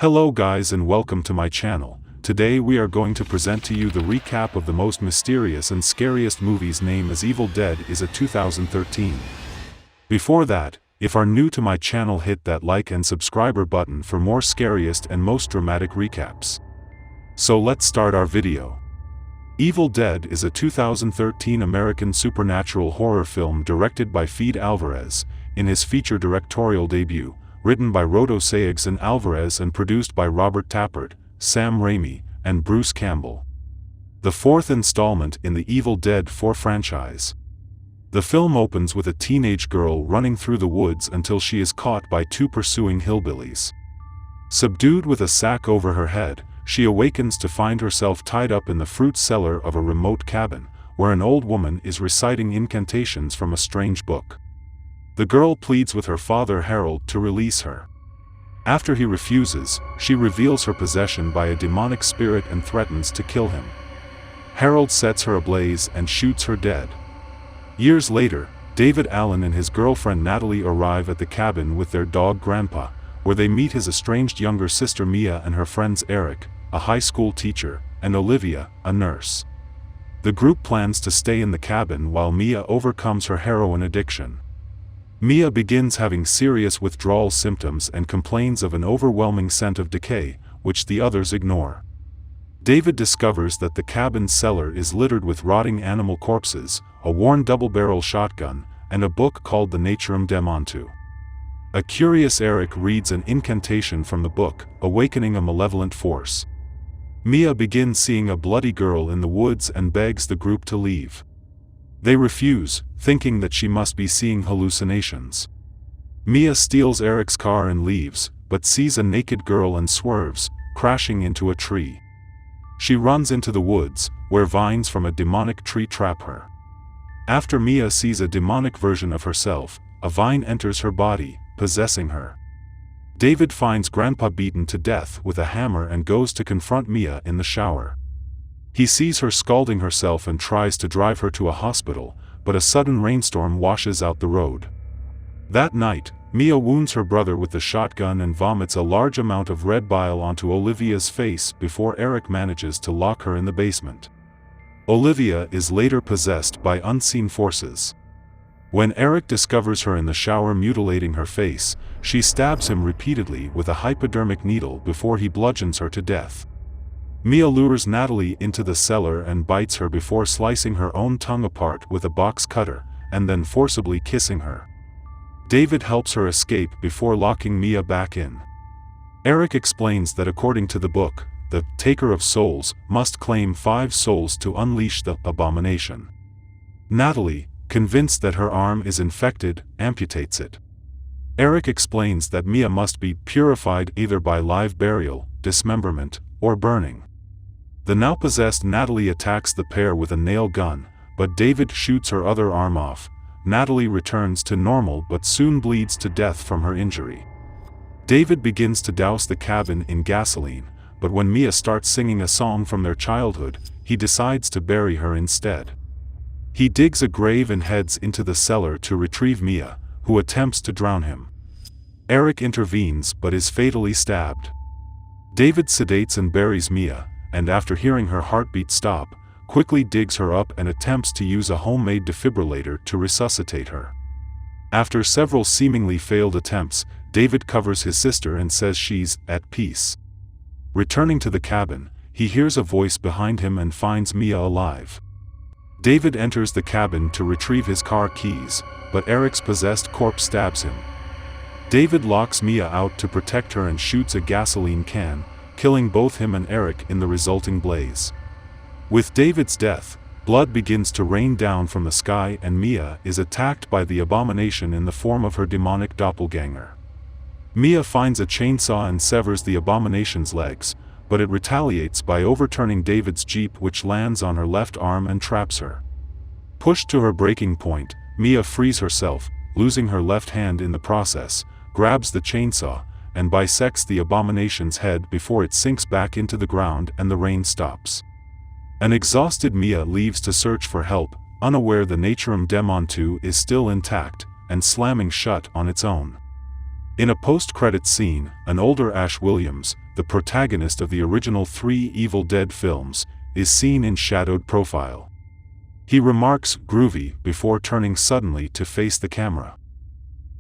Hello guys and welcome to my channel. Today we are going to present to you the recap of the most mysterious and scariest movies. Name is Evil Dead is a 2013. Before that, if are new to my channel, hit that like and subscriber button for more scariest and most dramatic recaps. So let's start our video. Evil Dead is a 2013 American supernatural horror film directed by Fede Alvarez, in his feature directorial debut, written by Rodo Sayegh and Alvarez and produced by Robert Tappert, Sam Raimi, and Bruce Campbell. The fourth installment in the Evil Dead 4 franchise. The film opens with a teenage girl running through the woods until she is caught by two pursuing hillbillies. Subdued with a sack over her head, she awakens to find herself tied up in the fruit cellar of a remote cabin, where an old woman is reciting incantations from a strange book. The girl pleads with her father Harold to release her. After he refuses, she reveals her possession by a demonic spirit and threatens to kill him. Harold sets her ablaze and shoots her dead. Years later, David Allen and his girlfriend Natalie arrive at the cabin with their dog Grandpa, where they meet his estranged younger sister Mia and her friends Eric, a high school teacher, and Olivia, a nurse. The group plans to stay in the cabin while Mia overcomes her heroin addiction. Mia begins having serious withdrawal symptoms and complains of an overwhelming scent of decay, which the others ignore. David discovers that the cabin's cellar is littered with rotting animal corpses, a worn double-barrel shotgun, and a book called the Naturum Demontu. A curious Eric reads an incantation from the book, awakening a malevolent force. Mia begins seeing a bloody girl in the woods and begs the group to leave. They refuse, thinking that she must be seeing hallucinations. Mia steals Eric's car and leaves, but sees a naked girl and swerves, crashing into a tree. She runs into the woods, where vines from a demonic tree trap her. After Mia sees a demonic version of herself, a vine enters her body, possessing her. David finds Grandpa beaten to death with a hammer and goes to confront Mia in the shower. He sees her scalding herself and tries to drive her to a hospital, but a sudden rainstorm washes out the road. That night, Mia wounds her brother with the shotgun and vomits a large amount of red bile onto Olivia's face before Eric manages to lock her in the basement. Olivia is later possessed by unseen forces. When Eric discovers her in the shower mutilating her face, she stabs him repeatedly with a hypodermic needle before he bludgeons her to death. Mia lures Natalie into the cellar and bites her before slicing her own tongue apart with a box cutter, and then forcibly kissing her. David helps her escape before locking Mia back in. Eric explains that according to the book, the Taker of Souls must claim 5 souls to unleash the abomination. Natalie, convinced that her arm is infected, amputates it. Eric explains that Mia must be purified either by live burial, dismemberment, or burning. The now possessed Natalie attacks the pair with a nail gun, but David shoots her other arm off. Natalie returns to normal but soon bleeds to death from her injury. David begins to douse the cabin in gasoline, but when Mia starts singing a song from their childhood, he decides to bury her instead. He digs a grave and heads into the cellar to retrieve Mia, who attempts to drown him. Eric intervenes but is fatally stabbed. David sedates and buries Mia, and after hearing her heartbeat stop, quickly digs her up and attempts to use a homemade defibrillator to resuscitate her. After several seemingly failed attempts, David covers his sister and says she's at peace. Returning to the cabin, he hears a voice behind him and finds Mia alive. David enters the cabin to retrieve his car keys, but Eric's possessed corpse stabs him. David locks Mia out to protect her and shoots a gasoline can, killing both him and Eric in the resulting blaze. With David's death, blood begins to rain down from the sky and Mia is attacked by the abomination in the form of her demonic doppelganger. Mia finds a chainsaw and severs the abomination's legs, but it retaliates by overturning David's Jeep, which lands on her left arm and traps her. Pushed to her breaking point, Mia frees herself, losing her left hand in the process, grabs the chainsaw, and bisects the abomination's head before it sinks back into the ground and the rain stops. An exhausted Mia leaves to search for help, unaware the Naturum Demontu is still intact, and slamming shut on its own. In a post-credits scene, an older Ash Williams, the protagonist of the original 3 Evil Dead films, is seen in shadowed profile. He remarks, "Groovy," before turning suddenly to face the camera.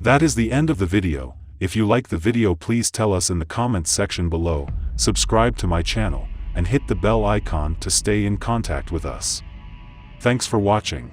That is the end of the video. If you like the video, please tell us in the comments section below, subscribe to my channel, and hit the bell icon to stay in contact with us. Thanks for watching.